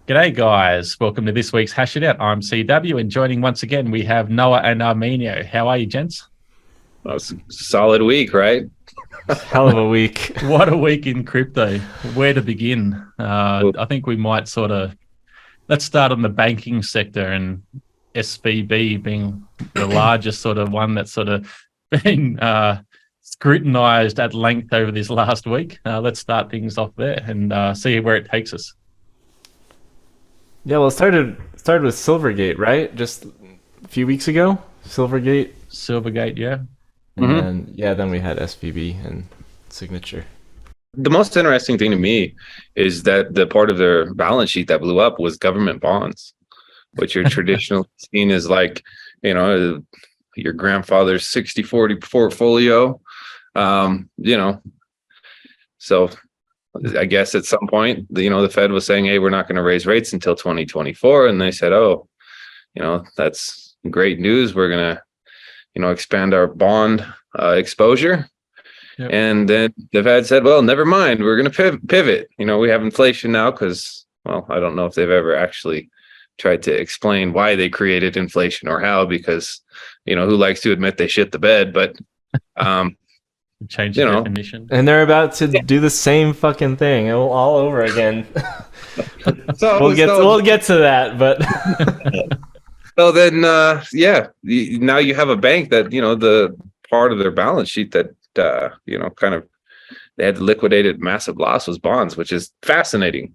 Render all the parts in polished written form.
G'day, guys. Welcome to this week's HashItOut. I'm CW, and joining once again, we have Noah and Armenio. How are you, gents? Well, it's a solid week, right? Hell of a week. What a week in crypto. Where to begin? I think we might let's start on the banking sector, and SVB being the largest sort of one that's sort of been scrutinized at length over this last week. Let's start things off there and see where it takes us. Yeah, well, it started with Silvergate, right? Just a few weeks ago, Silvergate, yeah. And then we had SVB and Signature. The most interesting thing to me is that the part of their balance sheet that blew up was government bonds, which are traditionally seen as like, your grandfather's 60-40 portfolio. So I guess at some point, the Fed was saying, hey, we're not going to raise rates until 2024. And they said, that's great news. We're going to, expand our bond exposure. Yep. And then the Fed said, well, never mind. We're going to pivot. We have inflation now because, I don't know if they've ever actually tried to explain why they created inflation or how, because, who likes to admit they shit the bed, but change the definition. And they're about to do the same fucking thing all over again. We'll get to that, but so then now you have a bank that the part of their balance sheet that they had liquidated massive loss was bonds, which is fascinating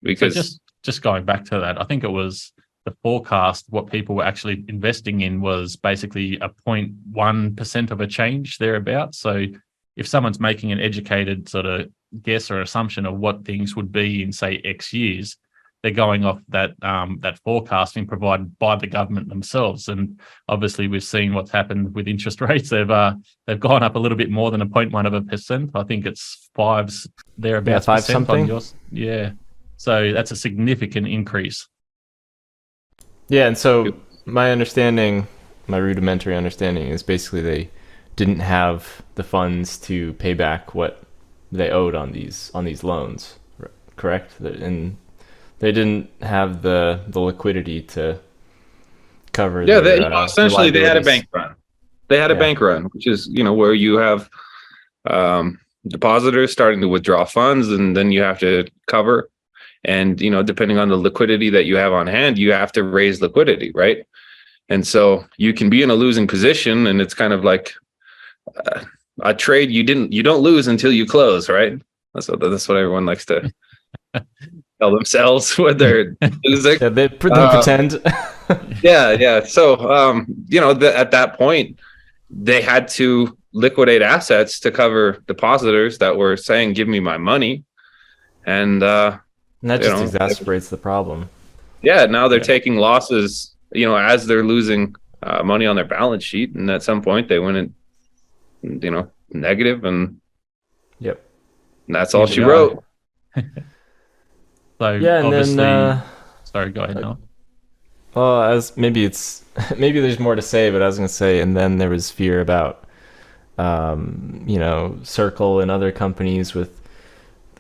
because so just going back to that, I think it was the forecast, what people were actually investing in was basically a 0.1% of a change thereabouts. So if someone's making an educated sort of guess or assumption of what things would be in, say, X years, they're going off that forecasting provided by the government themselves. And obviously we've seen what's happened with interest rates. They've gone up a little bit more than a 0.1%. I think it's fives thereabouts. Yeah, 5 something. Yeah. So that's a significant increase. Yeah, and so my rudimentary understanding is basically they didn't have the funds to pay back what they owed on these loans, correct? And they didn't have the liquidity to cover. Yeah, essentially they had a bank run. They had a bank run, which is where you have depositors starting to withdraw funds, and then you have to cover. And, depending on the liquidity that you have on hand, you have to raise liquidity, right? And so you can be in a losing position, and it's kind of like a trade you don't lose until you close, right? That's what everyone likes to tell themselves when they're losing. Yeah, they pretend. Yeah. So, at that point, they had to liquidate assets to cover depositors that were saying, give me my money. And that just exacerbates the problem. Yeah, now they're taking losses, as they're losing money on their balance sheet, and at some point they went in, negative, and that's all she wrote. So yeah, and obviously, then sorry, go ahead, Noel. Well, maybe there's more to say, but I was gonna say, and then there was fear about, Circle and other companies with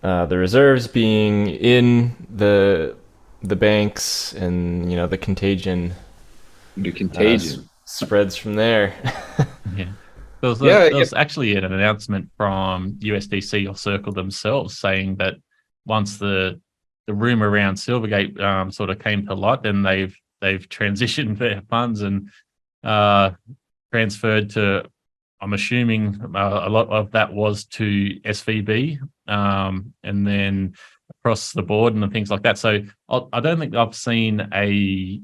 the reserves being in the banks, and the contagion. Spreads from there. Yeah. There was actually an announcement from USDC or Circle themselves saying that once the rumor around Silvergate sort of came to light, then they've transitioned their funds and transferred to, I'm assuming a lot of that was to SVB, and then across the board and things like that. So I don't think I've seen a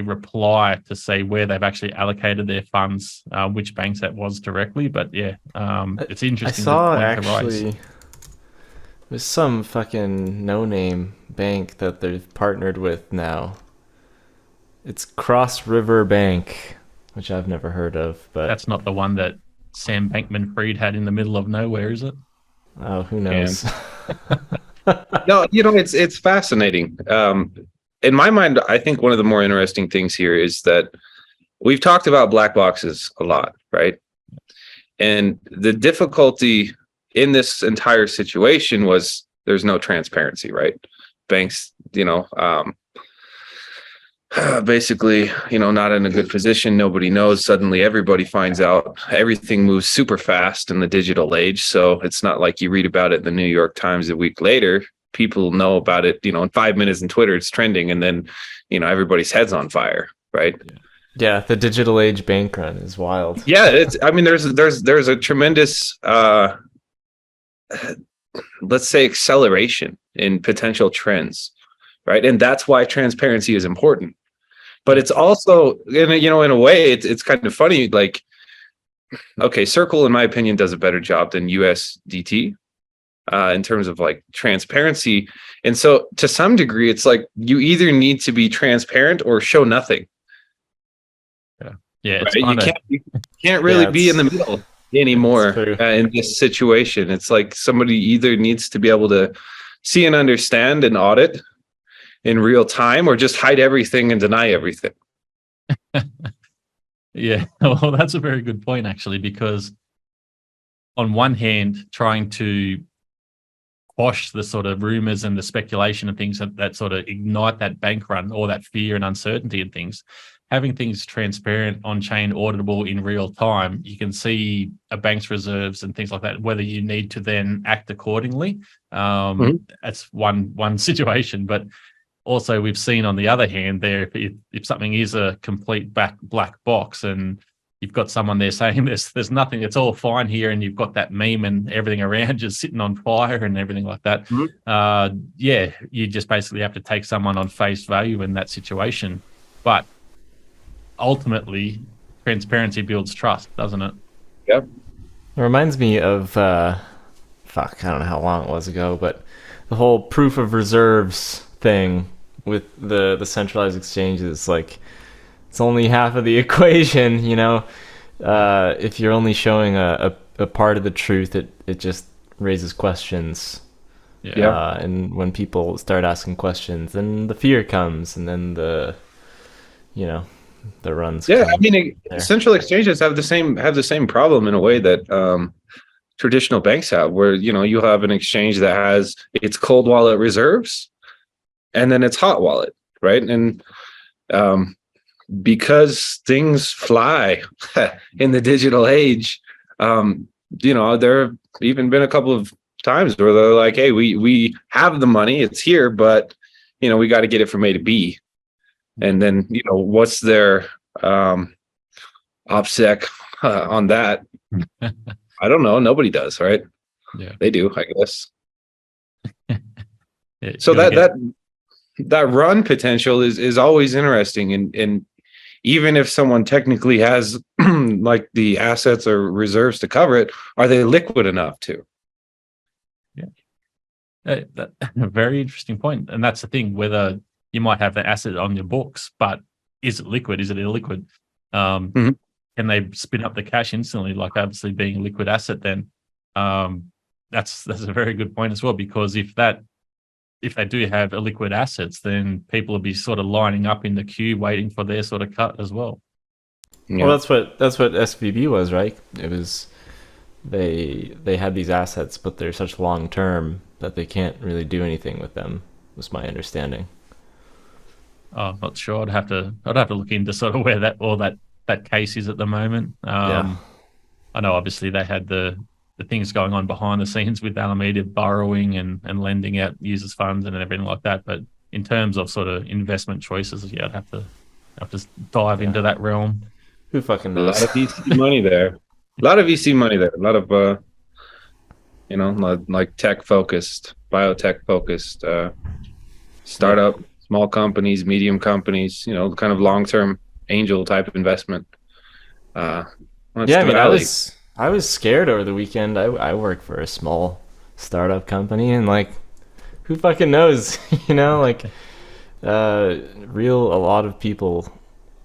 reply to say where they've actually allocated their funds, which banks that was directly. But it's interesting. I saw actually there's some fucking no-name bank that they've partnered with now. It's Cross River Bank, which I've never heard of, but that's not the one that Sam Bankman-Fried had in the middle of nowhere, is it? Oh, who knows? No, it's fascinating. In my mind, I think one of the more interesting things here is that we've talked about black boxes a lot, right? And the difficulty in this entire situation was there's no transparency, right? Banks, basically, not in a good position. Nobody knows. Suddenly everybody finds out. Everything moves super fast in the digital age. So it's not like you read about it in the New York Times a week later. People know about it, in 5 minutes in Twitter, it's trending, and then, everybody's head's on fire, right? Yeah, the digital age bank run is wild. Yeah, there's a tremendous let's say acceleration in potential trends, right? And that's why transparency is important. But it's also, in a way, it's kind of funny. Like, okay, Circle, in my opinion, does a better job than USDT in terms of like transparency. And so, to some degree, it's like you either need to be transparent or show nothing. Yeah, right? You can't really be in the middle anymore in this situation. It's like somebody either needs to be able to see and understand and audit in real time, or just hide everything and deny everything. Yeah, well, that's a very good point, actually, because on one hand, trying to quash the sort of rumors and the speculation and things that sort of ignite that bank run or that fear and uncertainty and things, having things transparent, on-chain, auditable in real time, you can see a bank's reserves and things like that, whether you need to then act accordingly. That's one situation. But also we've seen on the other hand there, if something is a complete black box and you've got someone there saying there's nothing, it's all fine here, and you've got that meme and everything around just sitting on fire and everything like that, you just basically have to take someone on face value in that situation. But ultimately, transparency builds trust, doesn't it? Yep. It reminds me of, I don't know how long it was ago, but the whole proof of reserves thing with the centralized exchanges. Like, it's only half of the equation, if you're only showing a part of the truth, it just raises questions. Yeah. And when people start asking questions, then the fear comes, and then the runs. Yeah, I mean, central exchanges have the same problem in a way that traditional banks have, where you have an exchange that has its cold wallet reserves, and then its hot wallet, right? And because things fly in the digital age, there have even been a couple of times where they're like, "Hey, we have the money, it's here, but we got to get it from A to B." And then, what's their OPSEC on that? I don't know. Nobody does, right? Yeah, they do, I guess. Yeah, so that run potential is always interesting, and even if someone technically has like the assets or reserves to cover it, are they liquid enough to? Yeah, that's a very interesting point, and that's the thing, whether you might have the asset on your books, but is it liquid? Is it illiquid? Can they spin up the cash instantly? Like, obviously being a liquid asset, then that's a very good point as well, because if they do have illiquid assets, then people will be sort of lining up in the queue waiting for their sort of cut as well. Yeah. Well, that's what SVB was, right? It was they had these assets, but they're such long term that they can't really do anything with them, was my understanding. I'm not sure. I'd have to look into sort of where that case is at the moment. I know obviously they had the things going on behind the scenes with Alameda borrowing and lending out users' funds and everything like that. But in terms of sort of investment choices, I'd have to dive into that realm. Who fucking knows? A lot of VC money there. A lot of like tech focused, biotech focused, startup. Small companies, medium companies, kind of long-term angel type of investment. I was scared over the weekend. I work for a small startup company, and like, who fucking knows? A lot of people,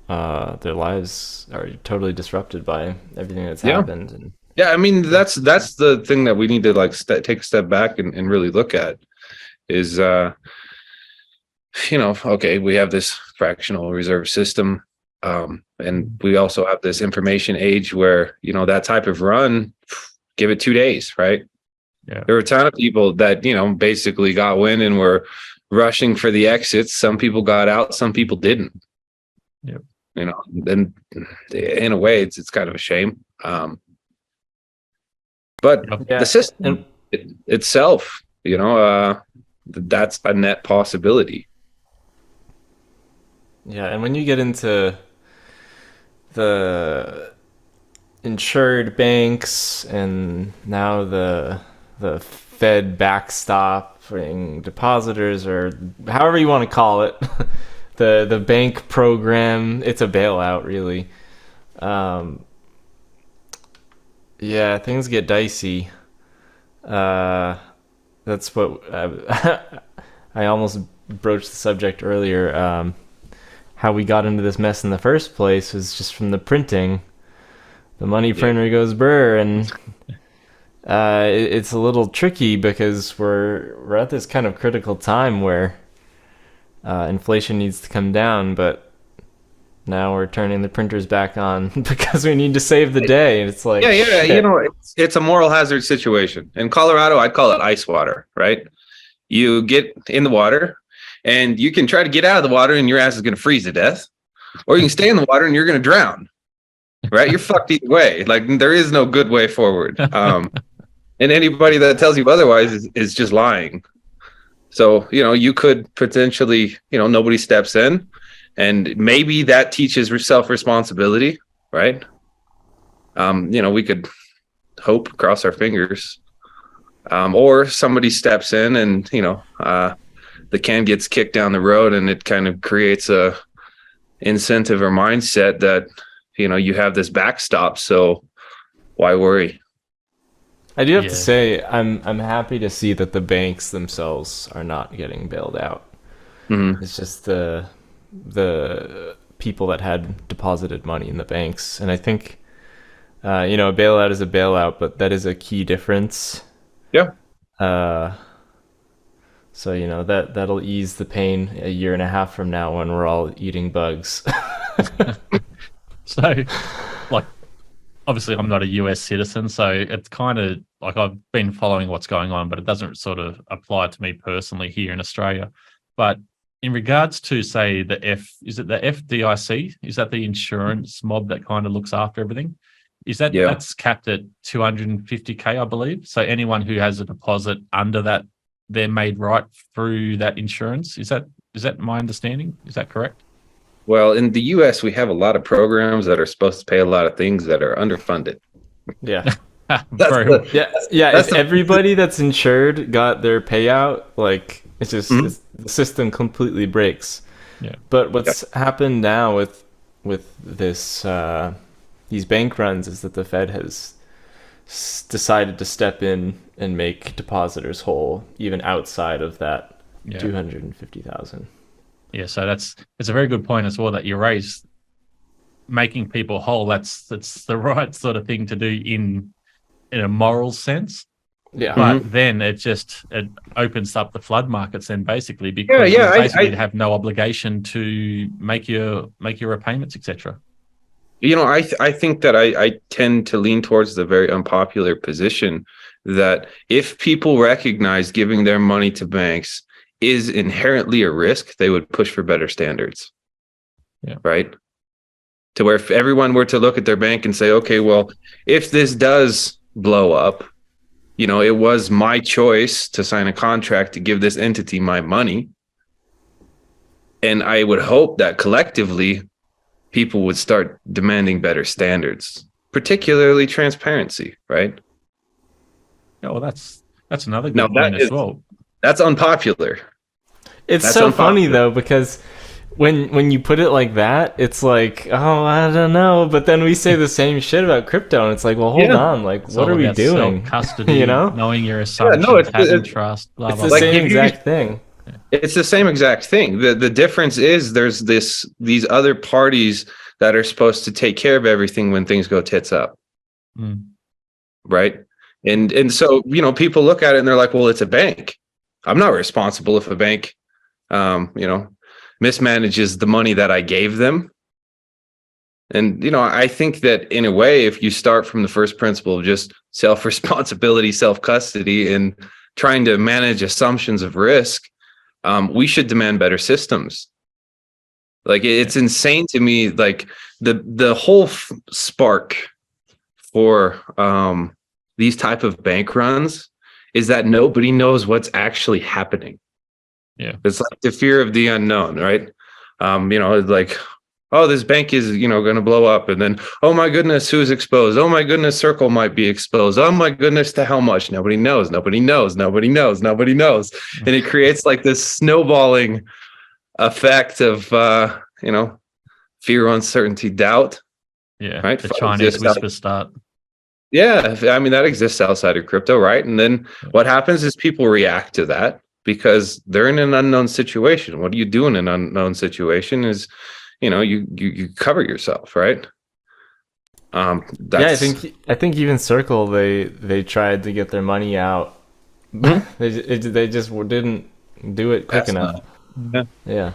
their lives are totally disrupted by everything that's happened. And I mean, that's the thing that we need to like take a step back and really look at is. Okay, we have this fractional reserve system, and we also have this information age where, that type of run, give it 2 days, right? Yeah. There were a ton of people that, basically got wind and were rushing for the exits. Some people got out, some people didn't. Yep. You know, then in a way, it's kind of a shame. But the system itself, you know, that's a net possibility. Yeah, and when you get into the insured banks and now the Fed backstopping depositors, or however you want to call it, the bank program, it's a bailout really. Yeah, things get dicey. That's what I almost broached the subject earlier. How we got into this mess in the first place was just from the printing. The money printer goes brr, and it's a little tricky because we're at this kind of critical time where inflation needs to come down, but now we're turning the printers back on because we need to save the day. And it's like, shit. You know, it's a moral hazard situation. In Colorado, I'd call it ice water, right? You get in the water and you can try to get out of the water and your ass is going to freeze to death, or you can stay in the water and you're going to drown, right? You're fucked either way. Like, there is no good way forward. And anybody that tells you otherwise is just lying. So, you know, you could potentially, you know, nobody steps in, and maybe that teaches self-responsibility, right? You know, we could hope, cross our fingers, or somebody steps in and, you know, the can gets kicked down the road, and it kind of creates a incentive or mindset that, you know, you have this backstop, so why worry? I do have to say, I'm happy to see that the banks themselves are not getting bailed out. Mm-hmm. It's just the people that had deposited money in the banks, and I think you know, a bailout is a bailout, but that is a key difference. Yeah. So, you know, that'll ease the pain a year and a half from now when we're all eating bugs. So, like, obviously I'm not a US citizen, so it's kind of like I've been following what's going on, but it doesn't sort of apply to me personally here in Australia. But in regards to, say, is it the FDIC? Is that the insurance mob that kind of looks after everything? Is that that's capped at 250K, I believe. So anyone who has a deposit under that, they're made right through that insurance. Is that my understanding? Is that correct? Well, in the US, we have a lot of programs that are supposed to pay a lot of things that are underfunded. Yeah. If everybody that's insured got their payout, like, it's just the system completely breaks. Yeah. But what's happened now with this these bank runs is that the Fed has decided to step in and make depositors whole, even outside of that 250,000. Yeah, so it's a very good point as well that you raised. Making people whole, that's the right sort of thing to do in a moral sense. Yeah. But then it opens up the flood markets then, basically, because you basically have no obligation to make your repayments, etc. You know, I think that I tend to lean towards the very unpopular position that if people recognize giving their money to banks is inherently a risk, they would push for better standards. Yeah. Right? To where if everyone were to look at their bank and say, okay, well, if this does blow up, you know, it was my choice to sign a contract to give this entity my money. And I would hope that collectively people would start demanding better standards, particularly transparency, right? Yeah, well, that's another good point as well. That's unpopular. It's so funny though, because when you put it like that, it's like, oh, I don't know. But then we say the same shit about crypto, and it's like, well, hold on, like, what are we doing? Custody, you know, knowing your assumptions, having trust, blah, it's blah, the same exact thing. It's the same exact thing. The difference is there's these other parties that are supposed to take care of everything when things go tits up, right? And so, you know, people look at it and they're like, well, it's a bank. I'm not responsible if a bank, you know, mismanages the money that I gave them. And, you know, I think that in a way, if you start from the first principle of just self-responsibility, self-custody, and trying to manage assumptions of risk, we should demand better systems. Like it's insane to me. Like the whole spark for these type of bank runs is that nobody knows what's actually happening. Yeah, it's like the fear of the unknown, right? Like, oh, this bank is going to blow up, and then, oh my goodness, who's exposed? Oh my goodness, Circle might be exposed. Oh my goodness, to how much? Nobody knows. And it creates like this snowballing effect of fear, uncertainty, doubt. Yeah, right. The Chinese whisper start. Yeah, I mean that exists outside of crypto, right? And then what happens is people react to that because they're in an unknown situation. What do you do in an unknown situation? Is you cover yourself, right? I think even Circle, they tried to get their money out. They just didn't do it quick enough. Yeah.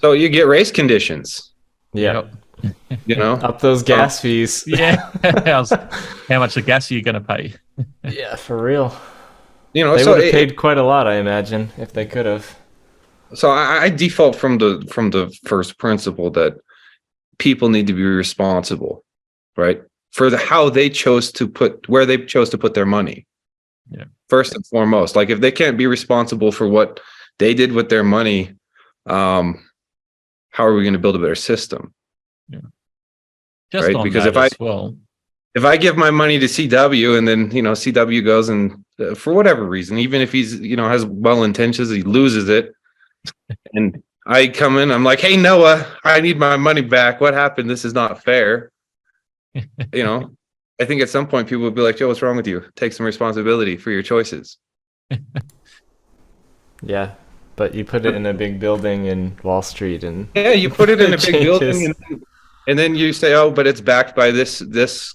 So you get race conditions. Yeah. Yep. Up those gas fees. Yeah. How much the gas are you going to pay? Yeah, for real. They would have paid quite a lot, I imagine, if they could have. So I default from the first principle that people need to be responsible, right, for how they chose to put their money. Yeah. First and foremost, like if they can't be responsible for what they did with their money, how are we going to build a better system? Yeah. Just right, because if I give my money to CW and then CW goes and for whatever reason, even if he's has well intentions, he loses it. And I come in, I'm like, hey, Noah, I need my money back. What happened? This is not fair. I think at some point people will be like, Joe, what's wrong with you? Take some responsibility for your choices. Yeah, but you put it in a big building in Wall Street and you put it in a big building and then you say, oh, but it's backed by this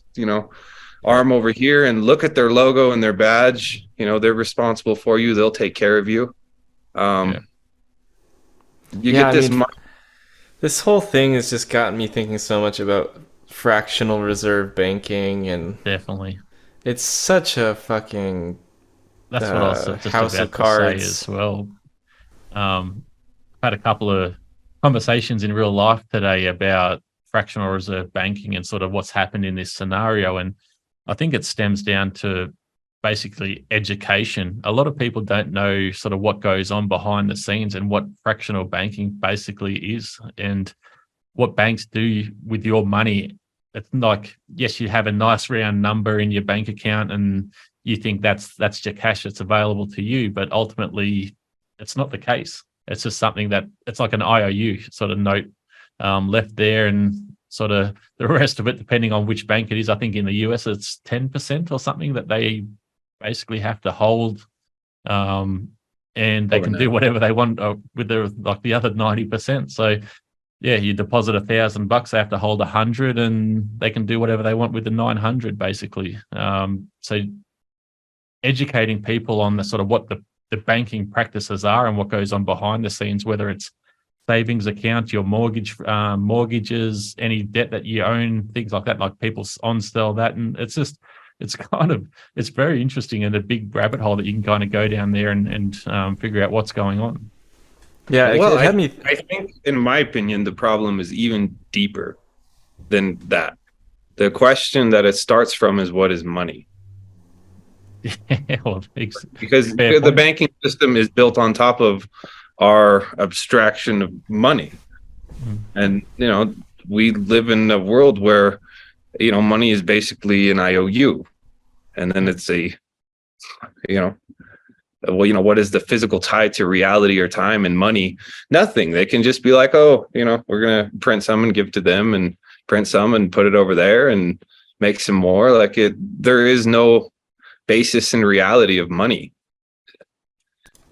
arm over here, and look at their logo and their badge. They're responsible for you. They'll take care of you. You get this. This whole thing has just gotten me thinking so much about fractional reserve banking, and definitely, it's such a fucking that's what I was just house about of cards to say as well. Had a couple of conversations in real life today about fractional reserve banking and sort of what's happened in this scenario, and I think it stems down to basically education. A lot of people don't know sort of what goes on behind the scenes and what fractional banking basically is and what banks do with your money. It's like, yes, you have a nice round number in your bank account and you think that's your cash that's available to you, but ultimately it's not the case. It's just something that it's like an IOU sort of note left there, and sort of the rest of it, depending on which bank it is. I think in the US it's 10% or something that they basically have to hold, and they can do whatever they want with the other 90%. So yeah, you deposit $1,000, they have to hold 100, and they can do whatever they want with the 900 basically. So educating people on the sort of what the banking practices are and what goes on behind the scenes, whether it's savings account, your mortgages, any debt that you own, things like that, like people on-sell that. And it's very interesting and a big rabbit hole that you can kind of go down there and figure out what's going on. Yeah, well, I think, in my opinion, the problem is even deeper than that. The question that it starts from is, what is money? Because the banking system is built on top of our abstraction of money. And, we live in a world where, money is basically an IOU. And then it's what is the physical tie to reality or time and money? Nothing. They can just be like, oh, we're going to print some and give to them, and print some and put it over there and make some more. There is no basis in reality of money.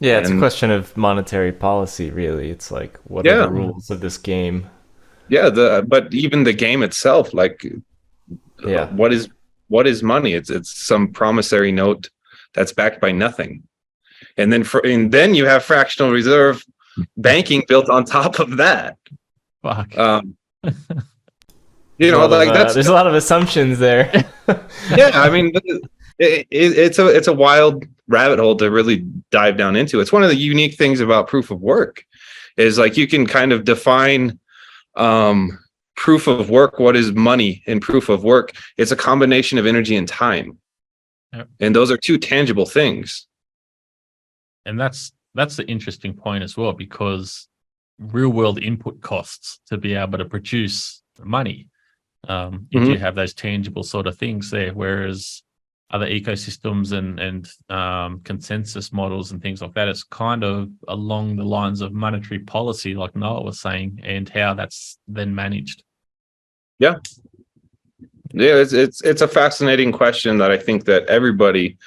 Yeah, it's a question of monetary policy, really. It's like, what are the rules of this game? Yeah, but even the game itself, what is money? It's some promissory note that's backed by nothing. And then you have fractional reserve banking built on top of that. Fuck. There's a lot of assumptions there. Yeah, I mean, it's a wild rabbit hole to really dive down into. It's one of the unique things about proof of work is like you can kind of define proof of work. What is money in proof of work? It's a combination of energy and time. Yep. And those are two tangible things. And that's the interesting point as well, because real world input costs to be able to produce money. If you have those tangible sort of things there, whereas other ecosystems and consensus models and things like that, it's kind of along the lines of monetary policy, like Noah was saying, and how that's then managed. Yeah, it's a fascinating question that I think that everybody,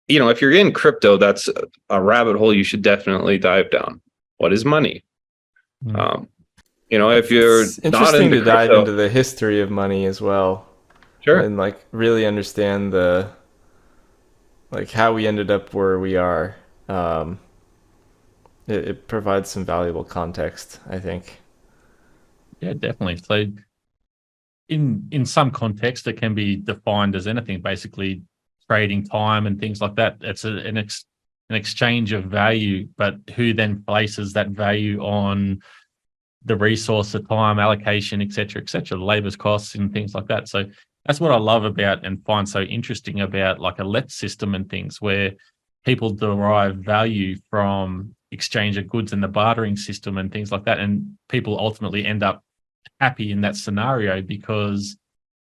if you're in crypto, that's a rabbit hole you should definitely dive down. What is money? If you're it's not interesting into to dive crypto, into the history of money as well. Sure. And like really understand how we ended up where we are. It provides some valuable context, I think. Yeah, definitely. So in some context, it can be defined as anything, basically trading time and things like that. It's an exchange of value, but who then places that value on the resource, the time allocation, et cetera, the labor's costs and things like that. So that's what I love about and find so interesting about like a let system and things, where people derive value from exchange of goods and the bartering system and things like that. And people ultimately end up happy in that scenario because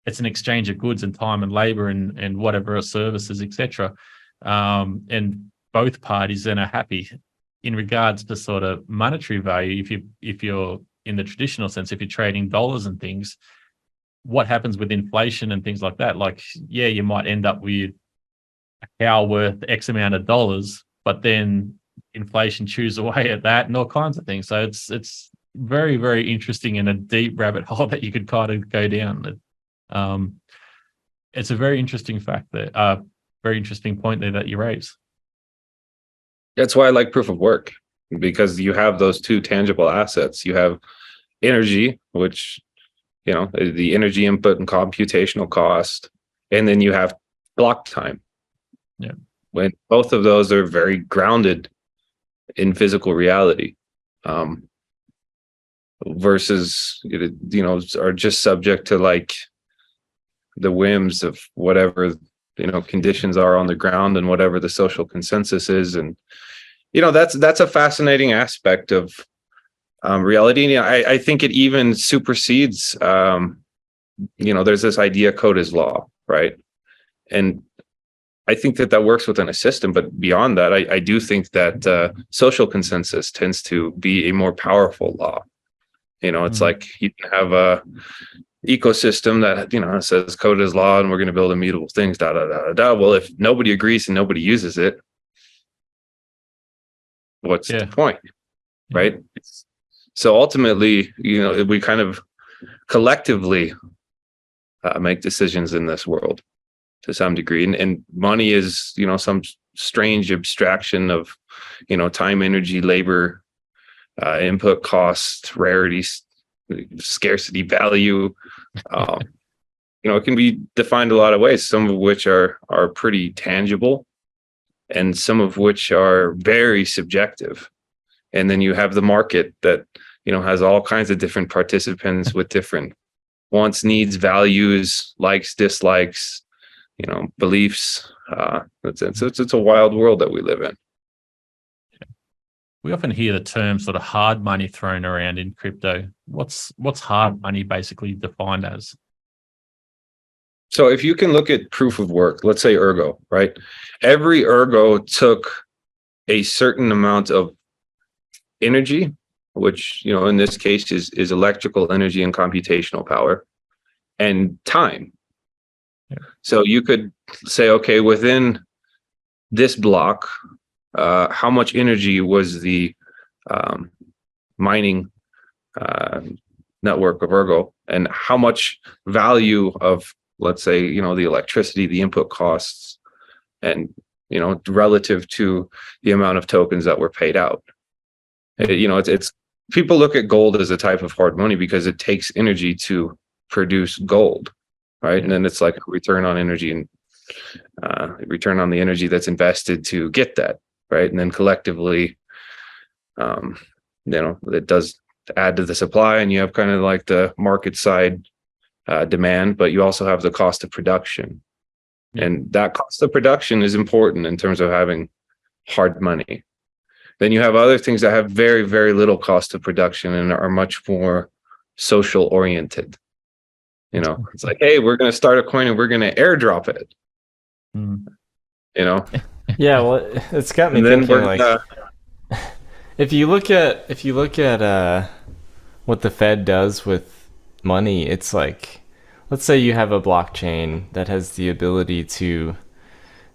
it's an exchange of goods and time and labor and whatever services, etc. And both parties then are happy. In regards to sort of monetary value, if you're in the traditional sense, if you're trading dollars and things, what happens with inflation and things like that? Like, yeah, you might end up with a cow worth X amount of dollars, but then inflation chews away at that and all kinds of things. So it's very, very interesting and a deep rabbit hole that you could kind of go down. It's a very interesting fact there, very interesting point there that you raise. That's why I like proof of work, because you have those two tangible assets. You have energy, which, the energy input and computational cost, and then you have block time. Yeah. When both of those are very grounded in physical reality, versus, are just subject to like the whims of whatever, conditions are on the ground and whatever the social consensus is. And, that's a fascinating aspect of reality. And I think it even supersedes, there's this idea code is law, right? And I think that works within a system, but beyond that, I do think that social consensus tends to be a more powerful law. It's like you can have a ecosystem that, says code is law and we're going to build immutable things, Well, if nobody agrees and nobody uses it, what's the point, right? So ultimately, we kind of collectively make decisions in this world to some degree, and money is, some strange abstraction of, time, energy, labor, input costs, rarities, scarcity, value. It can be defined a lot of ways, some of which are pretty tangible and some of which are very subjective. And then you have the market that, has all kinds of different participants with different wants, needs, values, likes, dislikes, beliefs. It's a wild world that we live in. We often hear the term sort of hard money thrown around in crypto. What's hard money basically defined as? So if you can look at proof of work, let's say Ergo, right? Every Ergo took a certain amount of energy, which, in this case is electrical energy and computational power, and time. Yeah. So you could say, okay, within this block, how much energy was the mining network of Ergo, and how much value of, let's say, the electricity, the input costs, and, relative to the amount of tokens that were paid out. It's people look at gold as a type of hard money because it takes energy to produce gold, right? And then it's like a return on energy. And return on the energy that's invested to get that, right? And then collectively, it does add to the supply, and you have kind of like the market side demand, but you also have the cost of production. And that cost of production is important in terms of having hard money. Then you have other things that have very, very little cost of production and are much more social oriented. It's like, hey, we're going to start a coin and we're going to airdrop it. Yeah, well, it's got me thinking, like, if you look at what the Fed does with money, it's like, let's say you have a blockchain that has the ability to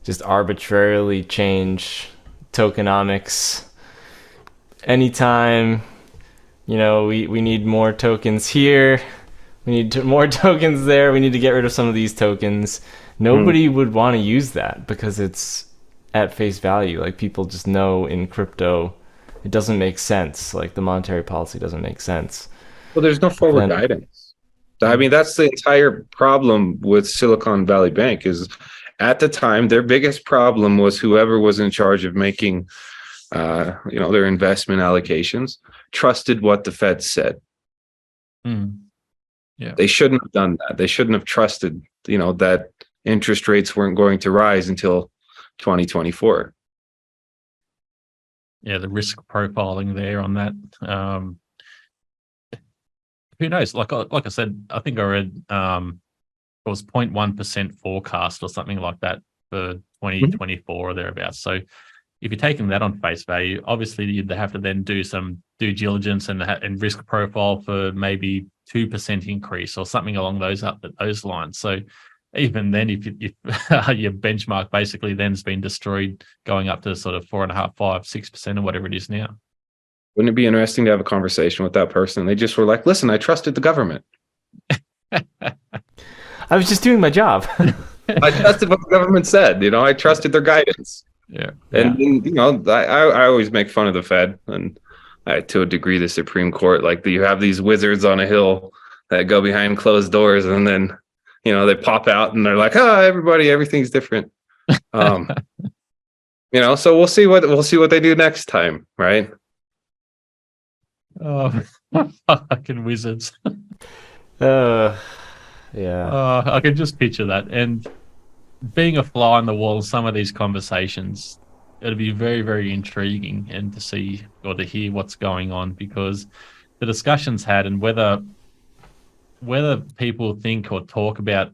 just arbitrarily change tokenomics anytime. We need more tokens here, we need more tokens there, we need to get rid of some of these tokens. Nobody would want to use that because it's at face value. Like, people just know in crypto it doesn't make sense. Like, the monetary policy doesn't make sense. Well, there's no forward guidance. I mean, that's the entire problem with Silicon Valley Bank. Is at the time their biggest problem was whoever was in charge of making their investment allocations trusted what the Fed said. Yeah, they shouldn't have done that. They shouldn't have trusted that interest rates weren't going to rise until 2024. Yeah, the risk profiling there on that. Who knows? Like I said, I think I read it was 0.1% forecast or something like that for 2024 or thereabouts. So if you're taking that on face value, obviously you'd have to then do some due diligence and risk profile for maybe 2% increase or something along those lines. So even then, if your benchmark basically then's been destroyed, going up to sort of 4.5%, 5%, 6% or whatever it is now. Wouldn't it be interesting to have a conversation with that person? They just were like, listen, I trusted the government. I was just doing my job. I trusted what the government said. I trusted their guidance. Yeah. And I always make fun of the Fed and to a degree the Supreme Court. Like, you have these wizards on a hill that go behind closed doors, and then they pop out and they're like, everything's different. So we'll see what they do next time, right? Oh, fucking wizards. Yeah. I can just picture that. And being a fly on the wall in some of these conversations, it'll be very, very intriguing and to see or to hear what's going on, because the discussions had and whether people think or talk about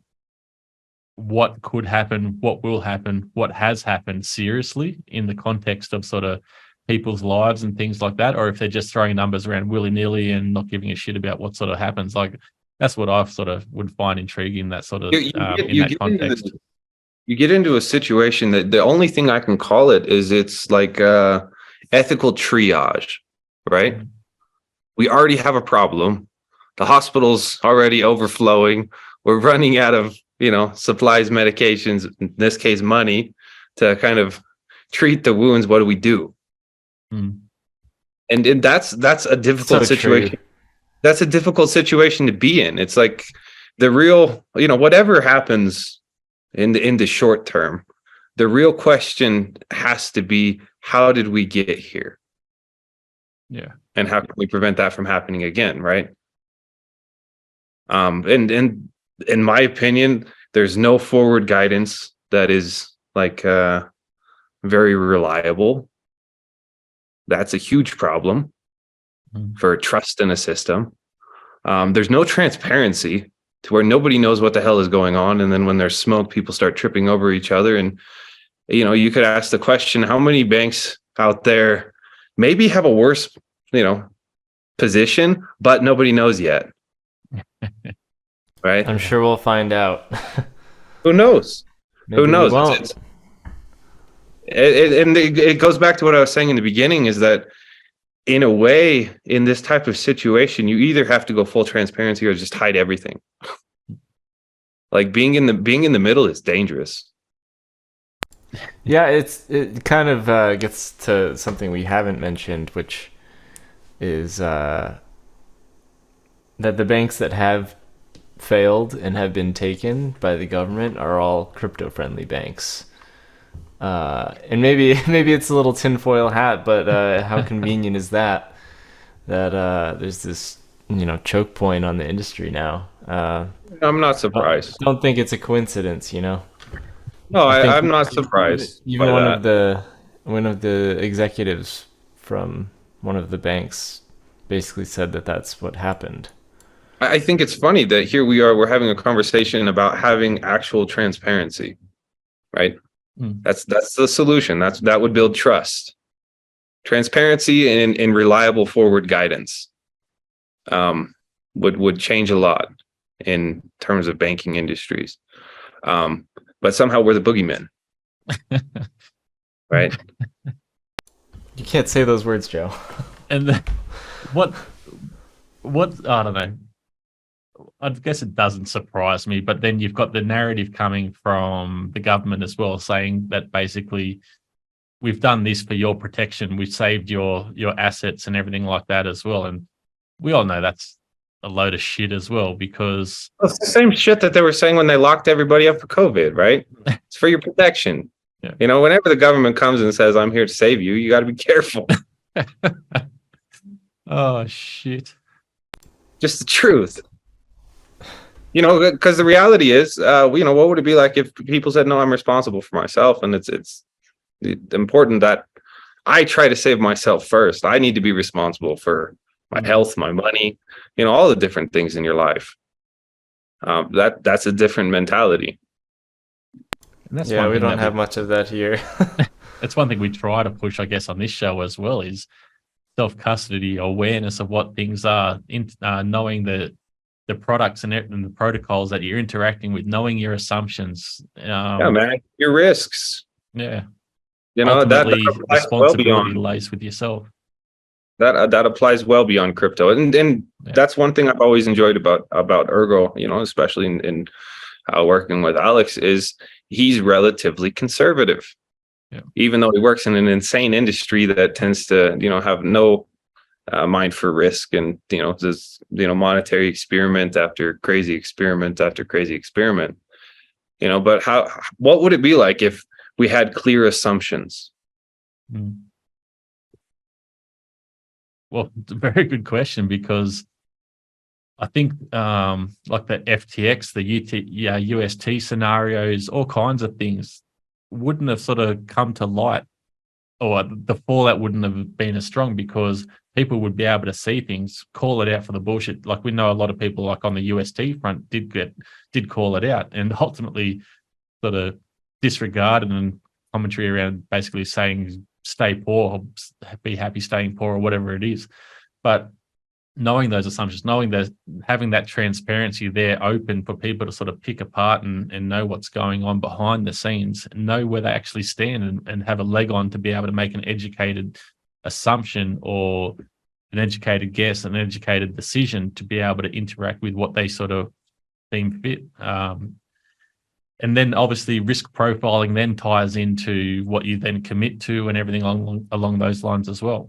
what could happen, what will happen, what has happened seriously in the context of sort of people's lives and things like that, or if they're just throwing numbers around willy-nilly and not giving a shit about what sort of happens. Like, that's what I sort of would find intriguing, that sort of in that context. You get into a situation that the only thing I can call it is it's like ethical triage, right? We already have a problem. The hospital's already overflowing. We're running out of, supplies, medications, in this case, money to kind of treat the wounds. What do we do? And that's a difficult situation. True. That's a difficult situation to be in. It's like the real, whatever happens in the short term, the real question has to be, how did we get here? Yeah. And how can we prevent that from happening again, right? And in my opinion, there's no forward guidance that is like very reliable. That's a huge problem for trust in a system. There's no transparency to where nobody knows what the hell is going on. And then when there's smoke, people start tripping over each other. And, you could ask the question, how many banks out there maybe have a worse, position, but nobody knows yet. Right? I'm sure we'll find out. Who knows? Maybe Who knows? we won't. It goes back to what I was saying in the beginning, is that in a way, in this type of situation, you either have to go full transparency or just hide everything. Like, being in the middle is dangerous. Yeah, it kind of gets to something we haven't mentioned, which is that the banks that have failed and have been taken by the government are all crypto-friendly banks. And maybe it's a little tinfoil hat, but how convenient is that? That there's this choke point on the industry now. I'm not surprised. Don't think it's a coincidence, No, I'm not surprised. Even one of the executives from one of the banks basically said that that's what happened. I think it's funny that here we're having a conversation about having actual transparency, right? That's the solution. That would build trust, transparency, and reliable forward guidance. Would change a lot in terms of banking industries. But somehow we're the boogeymen, right? You can't say those words, Joe. And what I don't know. I guess it doesn't surprise me, but then you've got the narrative coming from the government as well, saying that basically we've done this for your protection, we've saved your assets and everything like that as well. And we all know that's a load of shit as well, because it's the same shit that they were saying when they locked everybody up for COVID, right? It's for your protection. Yeah. Whenever the government comes and says, I'm here to save you, you got to be careful. Oh, shit. Just the truth. Because the reality is, what would it be like if people said, no, I'm responsible for myself? And it's important that I try to save myself first. I need to be responsible for my health, my money, all the different things in your life. That's a different mentality. And that's we don't have much of that here. That's one thing we try to push, I guess, on this show as well, is self-custody, awareness of what things are, knowing the products and the protocols that you're interacting with, knowing your assumptions. Man, your risks. Yeah. Ultimately, that responsibility lies with yourself. That applies well beyond crypto, and that's one thing I've always enjoyed about Ergo, especially in working with Alex, is he's relatively conservative. Yeah. Even though he works in an insane industry that tends to have no mind for risk, and this monetary experiment after crazy experiment after crazy experiment. But what would it be like if we had clear assumptions? Well, it's a very good question, because I think like the FTX, the UST scenarios, all kinds of things wouldn't have sort of come to light, or the fallout wouldn't have been as strong, because people would be able to see things, call it out for the bullshit. Like we know a lot of people, like on the UST front, did call it out, and ultimately sort of disregarded and commentary around basically saying stay poor, or be happy staying poor, or whatever it is. But knowing those assumptions, knowing that, having that transparency there open for people to sort of pick apart and know what's going on behind the scenes, and know where they actually stand, and have a leg on to be able to make an educated assumption or an educated guess, an educated decision, to be able to interact with what they sort of deem fit. And then obviously risk profiling then ties into what you then commit to and everything along those lines as well.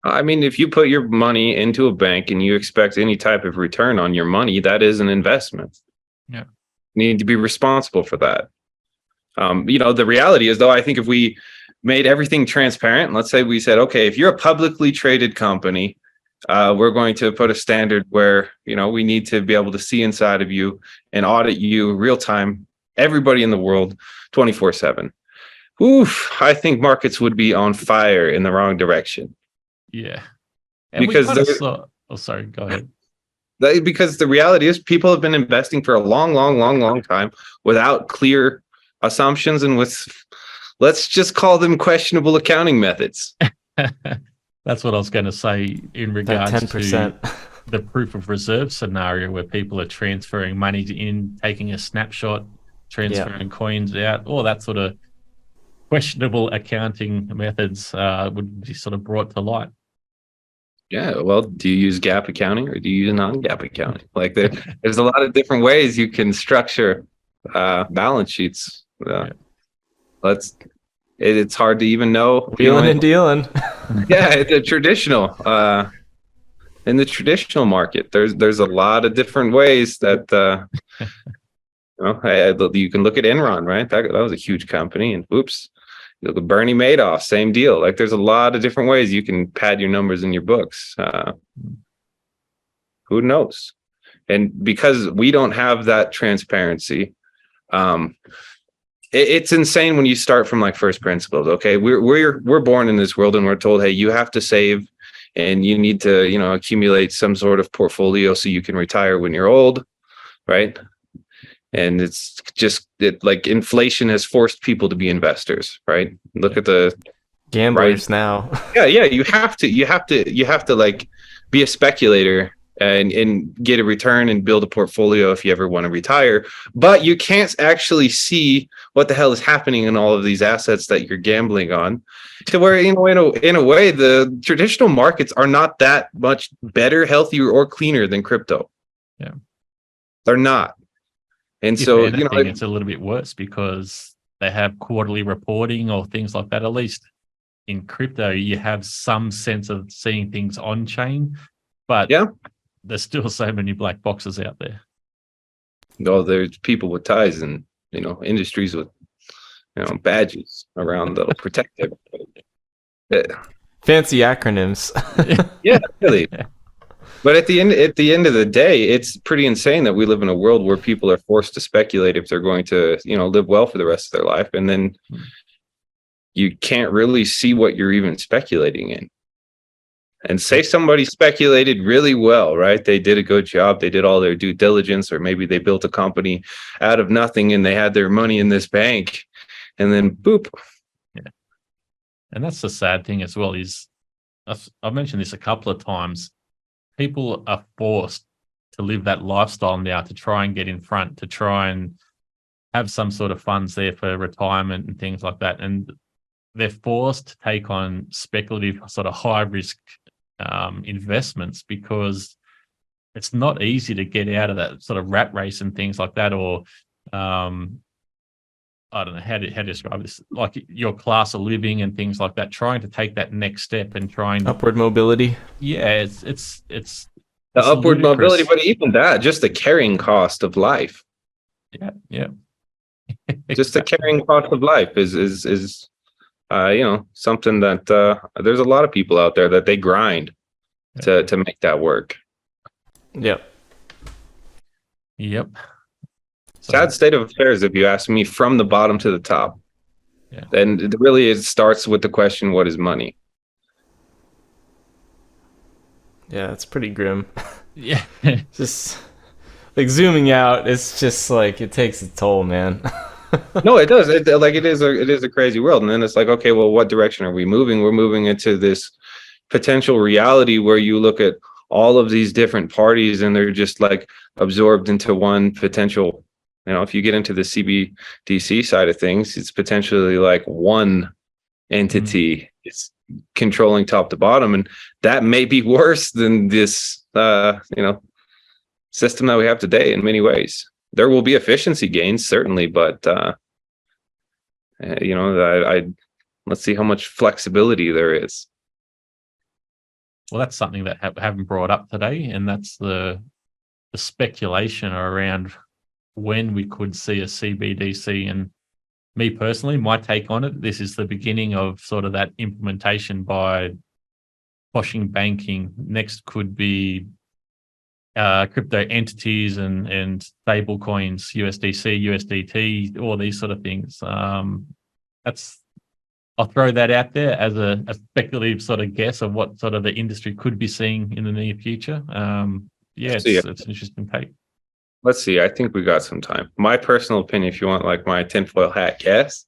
I mean, if you put your money into a bank and you expect any type of return on your money, that is an investment. Yeah. You need to be responsible for that. The reality is, though, I think if we made everything transparent, let's say we said, okay, if you're a publicly traded company, we're going to put a standard where, we need to be able to see inside of you and audit you real time, everybody in the world, 24/7. Oof, I think markets would be on fire in the wrong direction. Yeah. And because sorry, go ahead. Because the reality is, people have been investing for a long time without clear assumptions and with, let's just call them, questionable accounting methods. That's what I was going to say in regards to the proof of reserve scenario, where people are transferring money in, taking a snapshot, transferring coins out, all that sort of questionable accounting methods would be sort of brought to light. Yeah, well, do you use GAAP accounting or do you use non-GAAP accounting? Like there's a lot of different ways you can structure balance sheets. It's hard to even know. Wheeling and dealing. Yeah, it's a traditional in the traditional market. There's a lot of different ways that you can look at Enron, right? That was a huge company, and oops, you look at Bernie Madoff, same deal. Like there's a lot of different ways you can pad your numbers in your books. Who knows? And because we don't have that transparency, it's insane when you start from like first principles. Okay, we're born in this world and we're told, hey, you have to save and you need to, accumulate some sort of portfolio so you can retire when you're old, right? And it's just like inflation has forced people to be investors, right? Look at the gamblers now. Yeah, you have to like be a speculator and get a return and build a portfolio if you ever want to retire. But you can't actually see what the hell is happening in all of these assets that you're gambling on. To where, in a way, the traditional markets are not that much better, healthier, or cleaner than crypto. Yeah, they're not. And if so, anything, it's a little bit worse because they have quarterly reporting or things like that. At least in crypto, you have some sense of seeing things on chain, but there's still so many black boxes out there. No, there's people with ties and industries with badges around that'll protect everybody. Fancy acronyms. Yeah, really. But at the end of the day, it's pretty insane that we live in a world where people are forced to speculate if they're going to, live well for the rest of their life, and then you can't really see what you're even speculating in. And say somebody speculated really well, right? They did a good job. They did all their due diligence, or maybe they built a company out of nothing and they had their money in this bank, and then boop. Yeah. And that's the sad thing as well, is I've mentioned this a couple of times. People are forced to live that lifestyle now to try and get in front, to try and have some sort of funds there for retirement and things like that. And they're forced to take on speculative sort of high risk investments because it's not easy to get out of that sort of rat race and things like that. Or I don't know how to describe this, like your class of living and things like that, trying to take that next step and trying upward mobility. Yeah, it's the upward mobility, but even that, just the carrying cost of life. Yeah. Just the carrying cost of life is something that there's a lot of people out there that they grind to make that work. Yep. Sad state of affairs, if you ask me, from the bottom to the top. Yeah. And it starts with the question, what is money? Yeah, it's pretty grim. Yeah. Just like zooming out, it's just like it takes a toll, man. No, it does. It is a crazy world. And then it's like, okay, well, what direction are we moving? We're moving into this potential reality where you look at all of these different parties and they're just like absorbed into one potential. If you get into the CBDC side of things, it's potentially like one entity. It's controlling top to bottom, and that may be worse than this, system that we have today in many ways. There will be efficiency gains, certainly, but let's see how much flexibility there is. Well, that's something that haven't brought up today, and that's the speculation around when we could see a CBDC. And me personally, my take on it, this is the beginning of sort of that implementation by pushing banking. Next could be crypto entities and stable coins, USDC, USDT, all these sort of things. I'll throw that out there as a speculative sort of guess of what sort of the industry could be seeing in the near future. It's an interesting take. Let's see. I think we got some time. My personal opinion, if you want like my tinfoil hat guess,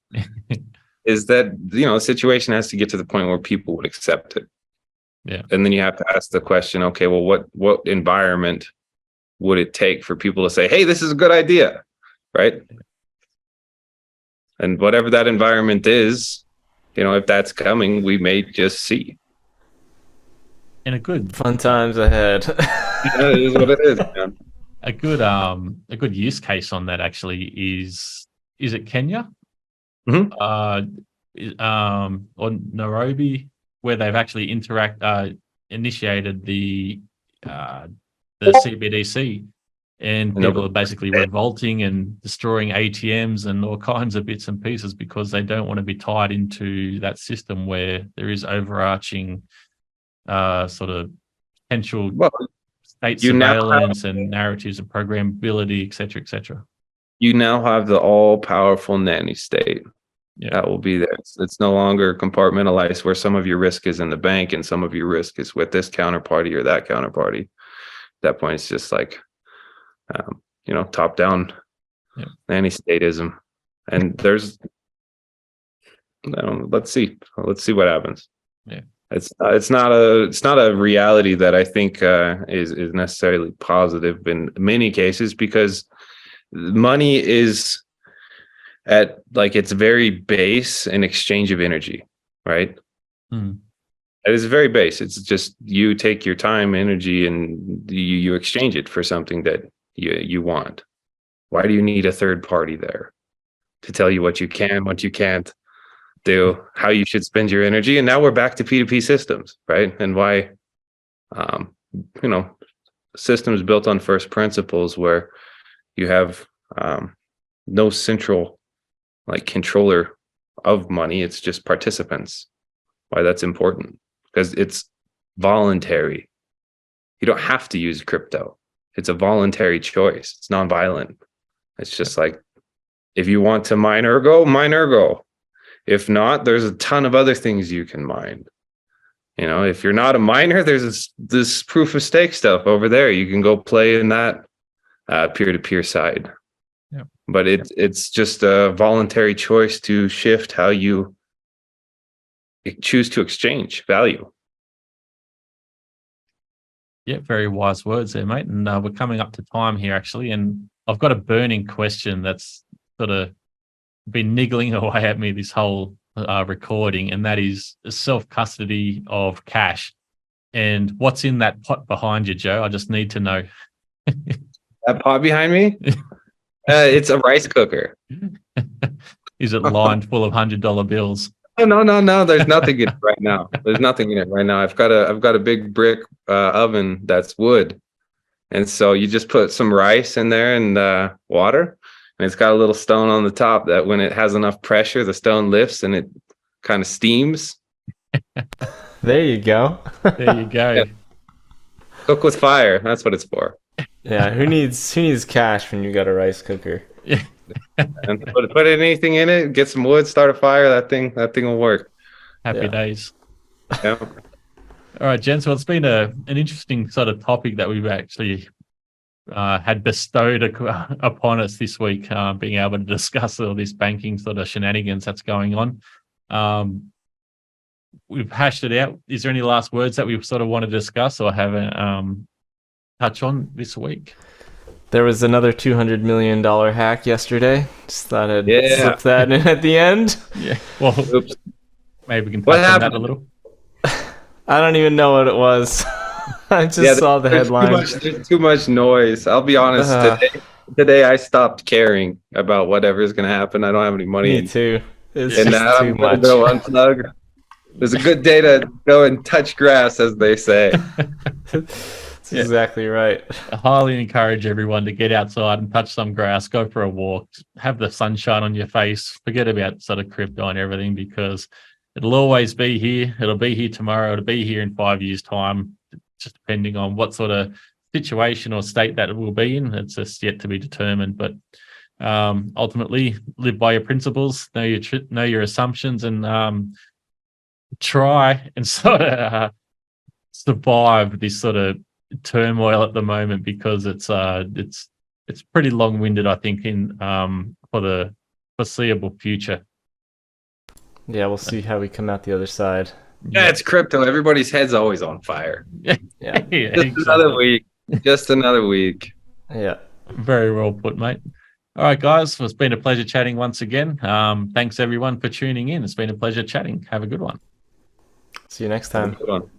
is that, the situation has to get to the point where people would accept it. Yeah. And then you have to ask the question, okay, well, what environment would it take for people to say, hey, this is a good idea, right? And whatever that environment is, if that's coming, we may just see. And a good fun times ahead. Yeah, it is what it is, man. A good use case on that actually is it Kenya? Mm-hmm. Or Nairobi, where they've actually initiated the the CBDC, and people are basically revolting and destroying ATMs and all kinds of bits and pieces because they don't want to be tied into that system where there is overarching sort of potential state surveillance and narratives and programmability, et cetera, et cetera. You now have the all-powerful nanny state. That will be there. It's no longer compartmentalized where some of your risk is in the bank and some of your risk is with this counterparty or that counterparty. At that point, it's just like, top-down nanny statism. And there's, let's see what happens. Yeah. It's not a reality that I think is necessarily positive in many cases, because money is at like its very base an exchange of energy, right? It is very base. It's just you take your time, energy, and you exchange it for something that you want. Why do you need a third party there to tell you what you can, what you can't do, how you should spend your energy? And now we're back to P2P systems, right? And why, systems built on first principles where you have no central controller of money. It's just participants. Why that's important? Because it's voluntary. You don't have to use crypto. It's a voluntary choice. It's nonviolent. It's just like, if you want to mine Ergo, mine Ergo. If not, there's a ton of other things you can mine. If you're not a miner, there's this proof of stake stuff over there. You can go play in that peer-to-peer side. But it's just a voluntary choice to shift how you choose to exchange value. Yeah, very wise words there, mate. And we're coming up to time here, actually. And I've got a burning question that's sort of been niggling away at me this whole recording, and that is self-custody of cash. And what's in that pot behind you, Joe? I just need to know. That pot behind me? It's a rice cooker. Is it lined full of $100 bills? No. There's nothing in it right now. I've got a big brick oven that's wood, and so you just put some rice in there and water, and it's got a little stone on the top that when it has enough pressure, the stone lifts and it kind of steams. There you go. There you go. Yeah. Cook with fire. That's what it's for. Yeah, who needs cash when you got a rice cooker? Yeah. And put anything in it, get some wood, start a fire, that thing will work. Happy days. Yeah. All right, gents. Well, it's been an interesting sort of topic that we've actually had bestowed upon us this week, being able to discuss all this banking sort of shenanigans that's going on. We've hashed it out. Is there any last words that we sort of want to discuss or have touch on this week? There was another $200 million hack yesterday. Just thought I'd slip that in at the end. Yeah. Well, maybe we can touch on that a little. I don't even know what it was. I just saw the headline. There's too much noise. I'll be honest. Today I stopped caring about whatever's going to happen. I don't have any money. Me too. It's and now I'm going to go unplug. There's a good day to go and touch grass, as they say. That's exactly right. I highly encourage everyone to get outside and touch some grass, go for a walk, have the sunshine on your face, forget about sort of crypto and everything, because it'll always be here. It'll be here tomorrow. It'll be here in 5 years' time, just depending on what sort of situation or state that it will be in. It's just yet to be determined. But ultimately, live by your principles, know your assumptions, and try and sort of survive this sort of turmoil at the moment, because it's pretty long-winded, I think, in for the foreseeable future. Yeah, we'll see how we come out the other side. Yeah, it's crypto. Everybody's head's always on fire. Yeah. Just another week. Yeah. Very well put, mate. All right, guys. Well, it's been a pleasure chatting once again. Thanks, everyone, for tuning in. It's been a pleasure chatting. Have a good one. See you next time. Have a good one.